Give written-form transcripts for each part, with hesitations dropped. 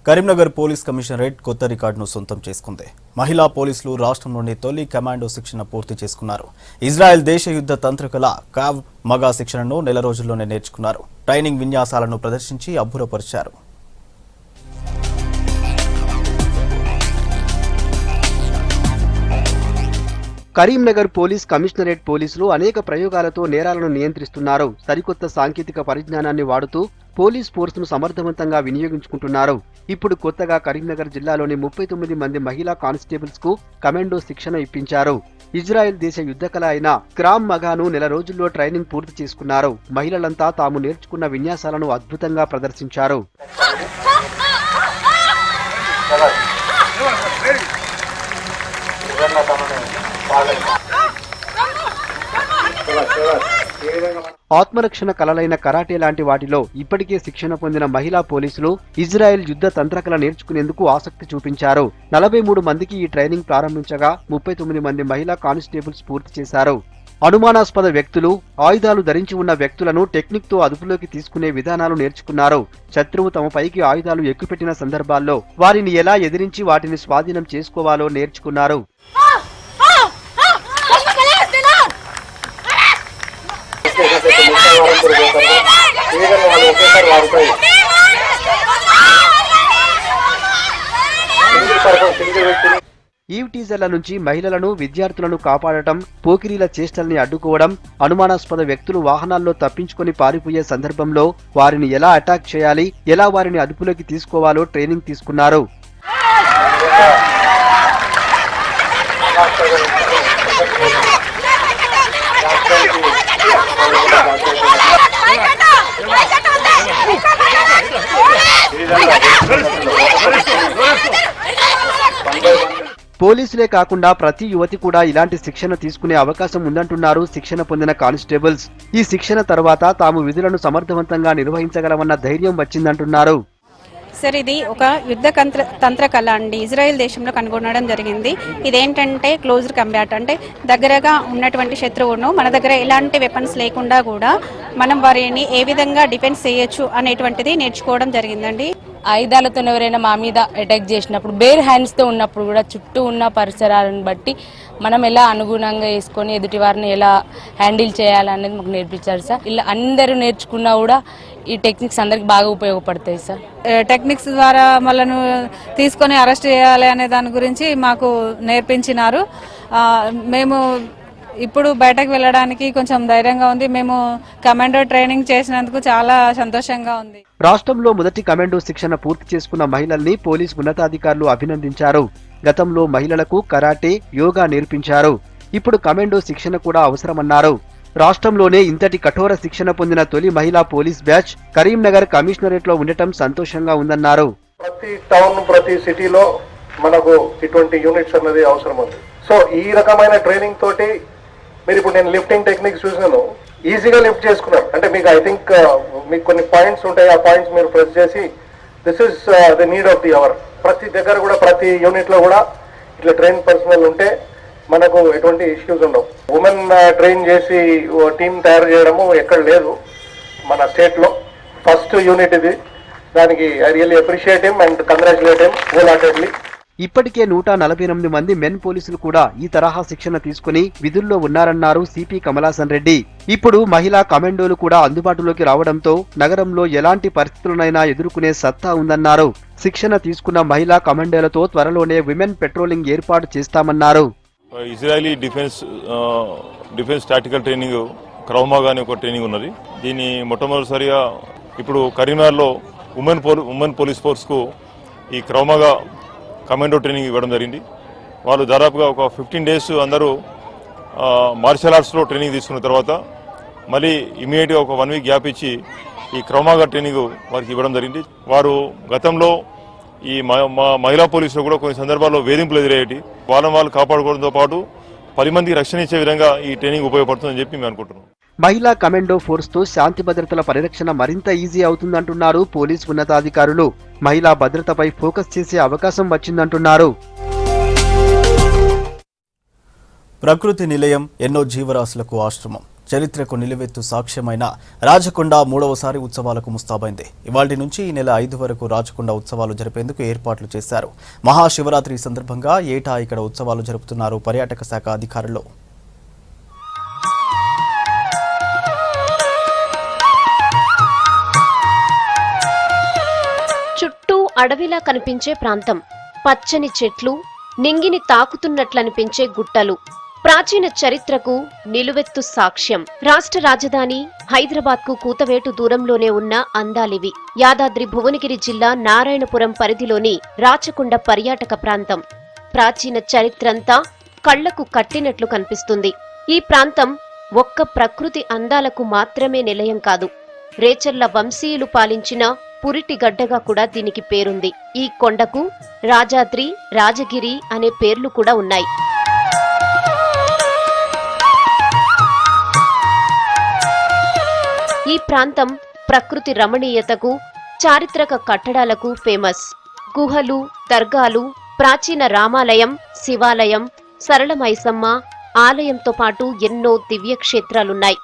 Karimnagar police commissionerate కొత్త రికార్డును సొంతం చేసుకుంది. మహిళా పోలీసులు రాష్ట్రంలోని తొలి కమాండో శిక్షణ పూర్తి చేసుకున్నారు. ఇజ్రాయెల్ దేశ యుద్ధ తంత్రకళ కావ్ మగా శిక్షణను నెల రోజుల్లోనే నేర్చుకున్నారు. ట్రైనింగ్ విన్యాసాలను ప్రదర్శించి అబ్బురపరిచారు. కరీంనగర్ పోలీస్ కమిషనరేట్ పోలీసులు అనేక ప్రయోగాలతో నేరాలను నియంత్రిస్తున్నారు. సరికొత్త సాంకేతిక పరిజ్ఞానాన్ని వాడుతూ పోలీస్ ఫోర్స్ను సమర్థవంతంగా వినియోగించుకుంటున్నారు. ఇప్పుడు కొత్తగా కరీంనగర్ జిల్లాలోని 39 మంది మహిళా కానిస్టేబుల్స్ కు కమాండో శిక్షణ ఇప్పించారు. ఇజ్రాయెల్ దేశ యుద్ధకళ అయిన క్రావ్ మగాను నెల రోజుల్లో ట్రైనింగ్ పూర్తి చేసుకున్నారు. మహిళలంతా తాము నేర్చుకున్న విన్యాసాలను అద్భుతంగా ప్రదర్శించారు. ఆత్మరక్షణ కళలైన కరాటే లాంటి వాటిలో ఇప్పటికే శిక్షణ పొందిన మహిళా పోలీసులు ఇజ్రాయెల్ యుద్ధ తంత్రకళ నేర్చుకునేందుకు ఆసక్తి చూపించారు. 43 మందికి ఈ ట్రైనింగ్ ప్రారంభించగా 39 మంది మహిళా కానిస్టేబుల్స్ పూర్తి చేశారు. అనుమానాస్పద వ్యక్తులు, ఆయుధాలు ధరించి ఉన్న వ్యక్తులను టెక్నిక్ తో అదుపులోకి తీసుకునే విధానాలు నేర్చుకున్నారు. శత్రువు తమ పైకి ఆయుధాలు ఎక్కుపెట్టిన సందర్భాల్లో వారిని ఎలా ఎదిరించి వాటిని స్వాధీనం చేసుకోవాలో నేర్చుకున్నారు. ఈవ్ టీజర్ల నుంచి మహిళలను, విద్యార్థులను కాపాడటం, పోకిరీల చేష్టల్ని అడ్డుకోవడం, అనుమానాస్పద వ్యక్తులు వాహనాల్లో తప్పించుకొని పారిపోయే సందర్భంలో వారిని ఎలా అటాక్ చేయాలి, ఎలా వారిని అదుపులోకి తీసుకోవాలో ట్రైనింగ్ తీసుకున్నారు. పోలీసులే కాకుండా ప్రతి యువతి కూడా ఇలాంటి శిక్షణ తీసుకునే అవకాశం ఉందంటున్నారు శిక్షణ పొందిన కానిస్టేబుల్స్. ఈ శిక్షణ తర్వాత తాము విధులను సమర్థవంతంగా నిర్వహించగలమన్న ధైర్యం వచ్చిందంటున్నారు. సార్, ఇది ఒక యుద్ధ తంత్రకళ అండి. ఇజ్రాయెల్ దేశంలో కనుగొనడం జరిగింది. ఇదేంటంటే క్లోజ్డ్ కంబాట్, అంటే దగ్గరగా ఉన్నటువంటి శత్రువును మన దగ్గర ఎలాంటి వెపన్స్ లేకుండా కూడా మనం వారిని ఏ విధంగా డిఫెన్స్ చేయొచ్చు అనేటువంటిది నేర్చుకోవడం జరిగిందండి. ఆయుధాలతో ఎవరైనా మా మీద అటాక్ చేసినప్పుడు, బేర్ హ్యాండ్స్తో ఉన్నప్పుడు కూడా చుట్టూ ఉన్న పరిసరాలను బట్టి మనం ఎలా అనుగుణంగా వేసుకొని ఎదుటి వారిని ఎలా హ్యాండిల్ చేయాలనేది మాకు నేర్పించారు సార్. ఇలా అందరూ నేర్చుకున్నా కూడా ఈ టెక్నిక్స్ అందరికి బాగా ఉపయోగపడతాయి సార్. టెక్నిక్స్ ద్వారా వాళ్ళను తీసుకొని అరెస్ట్ చేయాలి అనే దాని గురించి మాకు నేర్పించినారు. మేము ఇప్పుడు బయటకు వెళ్ళడానికి కొంచెం ధైర్యంగా ఉంది. మేము కమాండో ట్రైనింగ్ చేసినందుకు చాలా సంతోషంగా ఉంది. రాష్ట్రంలో మొదటి కమాండో శిక్షణ పూర్తి చేసుకున్న మహిళల్ని పోలీస్ ఉన్నతాధికారులు అభినందించారు. గతంలో మహిళలకు కరాటే, యోగా నేర్పించారు. ఇప్పుడు కమాండో శిక్షణ కూడా అవసరమన్నారు. రాష్ట్రంలోనే ఇంతటి కఠోర శిక్షణ పొందిన తొలి మహిళా పోలీస్ బ్యాచ్ కరీంనగర్ కమిషనరేట్ లో ఉండటం సంతోషంగా ఉందన్నారు. ప్రతి టౌన్, ప్రతి సిటీలో మనకు ఇటువంటి యూనిట్స్ అన్నది అవసరం ఉంది. సో ఈ రకమైన ట్రైనింగ్ తోటి మీరు ఇప్పుడు నేను లిఫ్టింగ్ టెక్నిక్స్ చూసినాను, ఈజీగా లిఫ్ట్ చేసుకున్నారు. అంటే మీకు ఐ థింక్ మీకు కొన్ని పాయింట్స్ ఉంటాయి, ఆ పాయింట్స్ మీరు ప్రెస్ చేసి this is the need of the hour. ప్రతి దగ్గర కూడా, ప్రతి యూనిట్ లో కూడా ఇట్లా ట్రైన్ పర్సనల్ ఉంటే మనకు ఎటువంటి ఇష్యూస్ ఉండవు. ఉమెన్ ట్రైన్ చేసి టీం తయారు చేయడము ఎక్కడ లేదు మన స్టేట్ లో. ఫస్ట్ యూనిట్ ఇది. దానికి I really appreciate him and congratulate him whole heartedly. ఇప్పటికే 148 మంది మెన్ పోలీసులు కూడా ఈ తరహా శిక్షణ తీసుకుని విధుల్లో ఉన్నారన్నారు సిపి కమలాసన్ రెడ్డి. ఇప్పుడు మహిళా కమాండోలు కూడా అందుబాటులోకి రావడంతో నగరంలో ఎలాంటి పరిస్థితులనైనా ఎదుర్కొనే సత్తా ఉందన్నారు. శిక్షణ తీసుకున్న మహిళా కమాండోలతో త్వరలోనే విమెన్ పెట్రోలింగ్ ఏర్పాటు చేస్తామన్నారు. ఇజ్రాయలీ డిఫెన్స్ టాక్టికల్ ట్రైనింగ్ క్రవ్ మగా అనే ఒక ట్రైనింగ్ ఉన్నది. దీన్ని మొట్టమొదటిసారిగా ఇప్పుడు కరీంనగర్లో ఉమెన్ పోలీస్ ఫోర్స్కు ఈ క్రవ్ మగా కమాండో ట్రైనింగ్ ఇవ్వడం జరిగింది. వాళ్ళు దాదాపుగా ఒక 15 days అందరూ మార్షల్ ఆర్ట్స్లో ట్రైనింగ్ తీసుకున్న తర్వాత మళ్ళీ ఇమీడియట్గా ఒక 1 week గ్యాప్ ఇచ్చి ఈ క్రవ్ మగా ట్రైనింగ్ వారికి ఇవ్వడం జరిగింది. వారు గతంలో ఈ మహిళా పోలీసులు కూడా కొన్ని సందర్భాల్లో వేధింపులు ఎదురయ్యేటి, వాళ్ళు కాపాడుకోవడంతో పాటు 10 మందికి రక్షణ ఇచ్చే విధంగా ఈ ట్రైనింగ్ ఉపయోగపడుతుందని చెప్పి మేము అనుకుంటున్నాం. మహిళా కమాండో ఫోర్స్ తో శాంతి భద్రతల పరిరక్షణ మరింత ఈజీ అవుతుందంటున్నారు పోలీస్ ఉన్నతాధికారులు. మహిళా భద్రతపై ఫోకస్ చేసే అవకాశం వచ్చిందంటున్నారు. ప్రకృతి నిలయం ఎన్నో జీవరాశులకు ఆశ్రమం. చరిత్రకు నిలువెత్తు సాక్ష్యమైన రాచకొండ మూడవసారి ఉత్సవాలకు ముస్తాబైంది. ఇవాళ్టి నుంచి ఈ నెల 5 వరకు రాచకొండ ఉత్సవాలు జరిపేందుకు ఏర్పాట్లు చేశారు. మహాశివరాత్రి సందర్భంగా ఏటా ఇక్కడ ఉత్సవాలు జరుపుతున్నారు పర్యాటక శాఖ అధికారులు. చుట్టూ అడవిలా కనిపించే ప్రాంతం, పచ్చని చెట్లు, నింగిని తాకుతున్నట్లనిపించే గుట్టలు, ప్రాచీన చరిత్రకు నిలువెత్తు సాక్ష్యం. రాష్ట్ర రాజధాని హైదరాబాద్కు కూతవేటు దూరంలోనే ఉన్న అందాలివి. యాదాద్రి భువనగిరి జిల్లా నారాయణపురం పరిధిలోని రాచకొండ పర్యాటక ప్రాంతం. ప్రాచీన చరిత్రంతా కళ్లకు కట్టినట్లు కనిపిస్తుంది. ఈ ప్రాంతం ఒక్క ప్రకృతి అందాలకు మాత్రమే నిలయం కాదు, రేచర్ల వంశీయులు పాలించిన పురిటి గడ్డగా కూడా దీనికి పేరుంది. ఈ కొండకు రాజాద్రి, రాజగిరి అనే పేర్లు కూడా ఉన్నాయి. ఈ ప్రాంతం ప్రకృతి రమణీయతకు, చారిత్రక కట్టడాలకు ఫేమస్. గుహలు, దర్గాలు, ప్రాచీన రామాలయం, శివాలయం, సరళ మైసమ్మ ఆలయంతో పాటు ఎన్నో దివ్యక్షేత్రాలున్నాయి.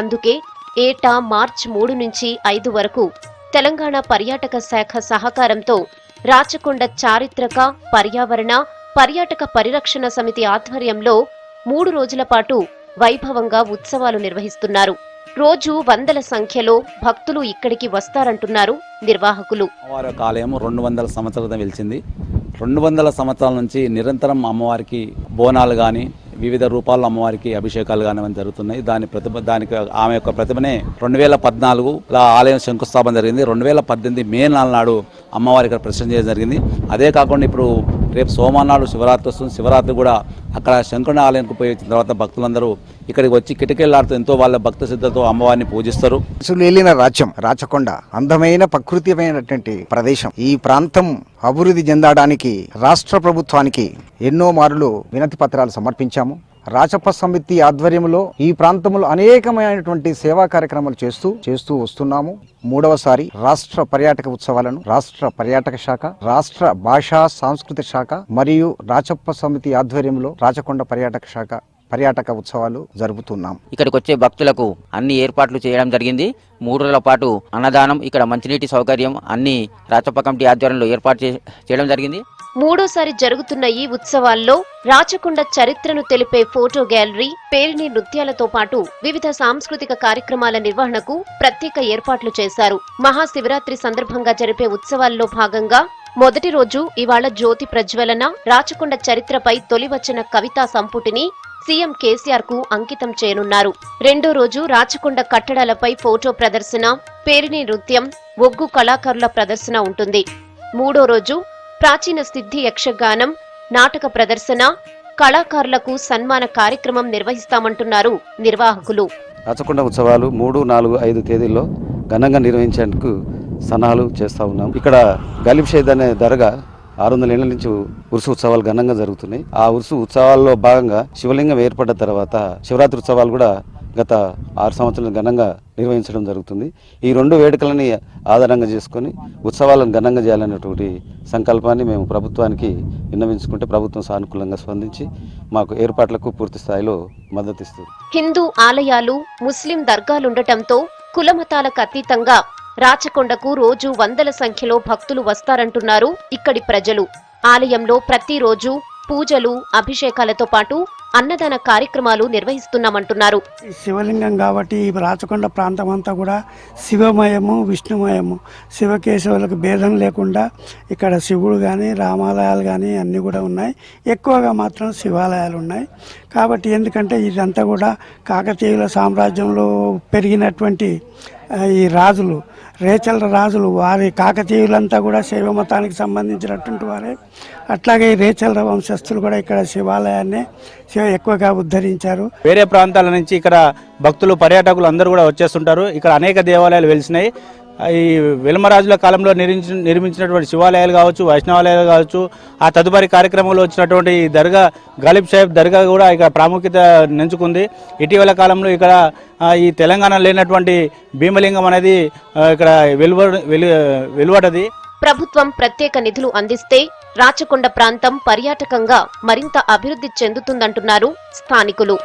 అందుకే ఏటా మార్చి 3 నుంచి 5 వరకు తెలంగాణ పర్యాటక శాఖ సహకారంతో రాచకొండ చారిత్రక, పర్యావరణ, పర్యాటక పరిరక్షణ సమితి ఆధ్వర్యంలో 3 రోజుల పాటు వైభవంగా ఉత్సవాలు నిర్వహిస్తున్నారు. రోజు వందల సంఖ్యలో భక్తులు ఇక్కడికి వస్తారంటున్నారు నిర్వాహకులు. అమ్మవారి ఆలయం 200 సంవత్సరాల వెలిచింది. 200 సంవత్సరాల నుంచి నిరంతరం అమ్మవారికి బోనాలు కానీ, వివిధ రూపాల్లో అమ్మవారికి అభిషేకాలు కానివన్నీ జరుగుతున్నాయి. దానికి ఆమె యొక్క ప్రతిభనే 2014 ఆలయం శంకుస్థాపన జరిగింది. 2018 మే 4 నాడు అమ్మవారి ఇక్కడ ప్రతిష్ఠ చేయడం జరిగింది. అదే కాకుండా ఇప్పుడు రేపు సోమవారం శివరాత్రి వస్తుంది. శివరాత్రి కూడా అక్కడ శంకరుని ఆలయానికి పోయి వచ్చిన తర్వాత భక్తులందరూ ఇక్కడికి వచ్చి కిటకిళ్లాడుతూ ఎంతో వాళ్ళ భక్త సిద్ధతో అమ్మవారిని పూజిస్తారు. సులేలిన రాజ్యం రాచకొండ అందమైన ప్రకృతిమైనటువంటి ప్రదేశం. ఈ ప్రాంతం అభివృద్ధి చెందడానికి రాష్ట్ర ప్రభుత్వానికి ఎన్నో మారులు వినతి పత్రాలు సమర్పించాము. రాచప్ప సమితి ఆధ్వర్యంలో ఈ ప్రాంతంలో అనేకమైనటువంటి సేవా కార్యక్రమాలు చేస్తూ వస్తున్నాము. 3వసారి రాష్ట్ర పర్యాటక ఉత్సవాలను రాష్ట్ర పర్యాటక శాఖ, రాష్ట్ర భాషా సాంస్కృతిక శాఖ మరియు రాచప్ప సమితి ఆధ్వర్యంలో రాచకొండ పర్యాటక శాఖ పర్యాటక ఉత్సవాలు జరుపుతున్నాం. ఇక్కడికి వచ్చే భక్తులకు అన్ని ఏర్పాట్లు చేయడం జరిగింది. 3 రోజుల పాటు అన్నదానం, ఇక్కడ మంచినీటి సౌకర్యం అన్ని రాచప్ప కమిటీ ఆధ్వర్యంలో ఏర్పాటు చేయడం జరిగింది. 3వసారి జరుగుతున్న ఈ ఉత్సవాల్లో రాచకొండ చరిత్రను తెలిపే ఫోటో గ్యాలరీ, పేరిణి నృత్యాలతో పాటు వివిధ సాంస్కృతిక కార్యక్రమాల నిర్వహణకు ప్రత్యేక ఏర్పాట్లు చేశారు. మహాశివరాత్రి సందర్భంగా జరిపే ఉత్సవాల్లో భాగంగా మొదటి రోజు ఇవాళ జ్యోతి ప్రజ్వలన, రాచకొండ చరిత్రపై తొలివచన కవితా సంపుటిని సీఎం కేసీఆర్ కు అంకితం చేయనున్నారు. 2వ రోజు రాచకొండ కట్టడాలపై ఫోటో ప్రదర్శన, పేరిణి నృత్యం, ఒగ్గు కళాకారుల ప్రదర్శన ఉంటుంది. 3వ రోజు ప్రాచీన సిద్ధి యక్షగానం, నాటక ప్రదర్శన, కళాకారులకు సన్మాన కార్యక్రమం నిర్వహిస్తామంటున్నారు నిర్వాహకులు. రాచకొండ ఉత్సవాలు 3, 4, 5 తేదీల్లో ఘనంగా నిర్వహించేందుకు సన్నాహాలు చేస్తూ ఉన్నాం. ఇక్కడ గలీబ్ షహీద్ అనే దర్గా 600 ఏళ్ల నుంచి ఉరుసు ఉత్సవాలు ఘనంగా జరుగుతున్నాయి. ఆ ఉరుసు ఉత్సవాల్లో భాగంగా శివలింగం ఏర్పడ్డ తర్వాత శివరాత్రి ఉత్సవాలు కూడా గత 6 సంవత్సరాలు ఘనంగా నిర్వహించడం జరుగుతుంది. ఈ 2 వేడుకలని ఆధారంగా చేసుకొని ఉత్సవాలను ఘనంగా చేయాలనేటువంటి సంకల్పాన్ని మేము ప్రభుత్వానికి విన్నవించుకుంటే ప్రభుత్వం సానుకూలంగా స్పందించి మాకు ఏర్పాట్లకు పూర్తి స్థాయిలో మద్దతు ఇస్తుంది. హిందూ ఆలయాలు, ముస్లిం దర్గాలుండటంతో కులమతాలకు అతీతంగా రాచకొండకు రోజు వందల సంఖ్యలో భక్తులు వస్తారంటున్నారు ఇక్కడి ప్రజలు. ఆలయంలో ప్రతిరోజు పూజలు, అభిషేకాలతో పాటు అన్నదాన కార్యక్రమాలు నిర్వహిస్తున్నామంటున్నారు. శివలింగం కాబట్టి ఈ రాచకొండ ప్రాంతం అంతా కూడా శివమయము, విష్ణుమయము, శివకేశవులకు భేదం లేకుండా ఇక్కడ శివుడు కానీ, రామాలయాలు కానీ అన్నీ కూడా ఉన్నాయి. ఎక్కువగా మాత్రం శివాలయాలు ఉన్నాయి. కాబట్టి ఎందుకంటే ఇదంతా కూడా కాకతీయుల సామ్రాజ్యంలో పెరిగినటువంటి ఈ రాజులు, రేచల రాజులు, వారి కాకతీయులంతా కూడా శైవ మతానికి సంబంధించినటువంటి వారే. అట్లాగే ఈ రేచల వంశస్థులు కూడా ఇక్కడ శివాలయాన్ని ఎక్కువగా ఉద్ధరించారు. వేరే ప్రాంతాల నుంచి ఇక్కడ భక్తులు, పర్యాటకులు అందరూ కూడా వచ్చేస్తుంటారు. ఇక్కడ అనేక దేవాలయాలు వెలిసినాయి. ఈ వెలమరాజుల కాలంలో నిర్మించినటువంటి శివాలయాలు కావచ్చు, వైష్ణవాలయాలు కావచ్చు, ఆ తదుపరి కార్యక్రమంలో వచ్చినటువంటి దర్గా గాలిబ్ సాహెబ్ దర్గా కూడా ఇక్కడ ప్రాముఖ్యత నెంచుకుంది. ఇటీవల కాలంలో ఇక్కడ ఈ తెలంగాణ లేనటువంటి భీమలింగం అనేది ఇక్కడ వెలువడది. ప్రభుత్వం ప్రత్యేక నిధులు అందిస్తే రాచకొండ ప్రాంతం పర్యాటకంగా మరింత అభివృద్ధి చెందుతుందంటున్నారు స్థానికులు.